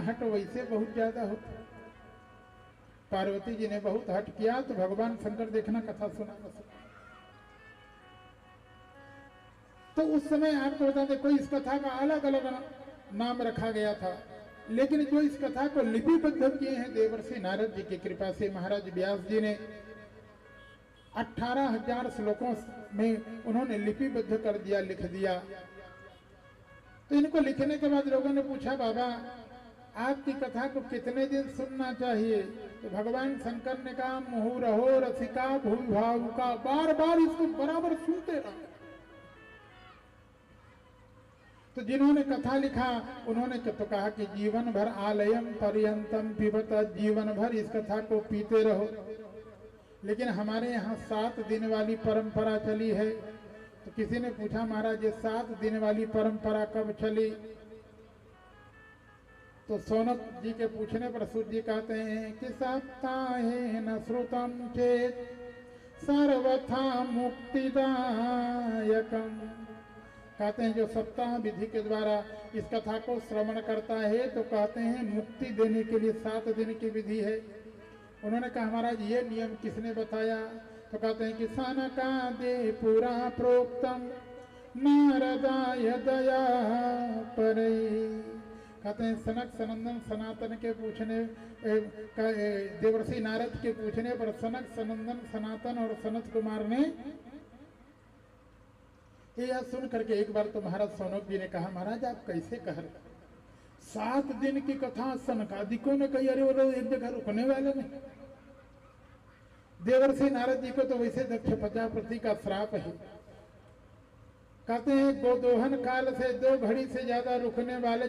हट वैसे बहुत ज्यादा होता। पार्वती जी ने बहुत हट किया तो भगवान शंकर देखना कथा सुना। तो उस समय आपको बता दें कोई इस कथा का अलग अलग नाम रखा गया था, लेकिन जो इस कथा को लिपिबद्ध किए हैं देवर्षि नारद जी की कृपा से महाराज व्यास जी ने 18,000 श्लोकों में उन्होंने लिपिबद्ध कर दिया, लिख दिया। तो इनको लिखने के बाद लोगों ने पूछा बाबा आपकी कथा को कितने दिन सुनना चाहिए? तो भगवान शंकर ने कहा मुहुरहो रसिका भूमि भावुका, बार बार इसको बराबर सुनते रहो। तो जिन्होंने कथा लिखा उन्होंने तो कहा कि जीवन भर आलयम पर्यंतम पिबत, जीवन भर इस कथा को पीते रहो। लेकिन हमारे यहाँ 7 दिन वाली परंपरा चली है। तो किसी ने पूछा महाराज ये 7 दिन वाली परंपरा कब चली? तो सोनक जी के पूछने पर सूर्य जी कहते हैं कि सप्ताहे न श्रुतम चेत सर्वथा मुक्तिदायकम। कहते हैं जो सप्ताह विधि के द्वारा इस कथा को श्रवण करता है तो कहते हैं मुक्ति देने के लिए 7 दिन की विधि है। उन्होंने कहा महाराज ये नियम किसने बताया? तो कहते हैं कि सनकादि पुरा प्रोक्तम नारदाय दया परे। कहते हैं सनक सनंदन सनातन के पूछने देवर्षि नारद के पूछने पर सनक सनंदन सनातन और सनत कुमार ने यह सुन करके एक बार तो महाराज सौनक जी ने कहा महाराज आप कैसे कह रहे? 7 दिन की कथा सनकादिकों ने कही, अरे वो एक जगह रुकने वाले नहीं। देवर्षि नारद जी को तो वैसे दक्ष प्रजापति का श्राप है। कहते हैं गोदोहन काल से 2 घड़ी से ज्यादा रुकने वाले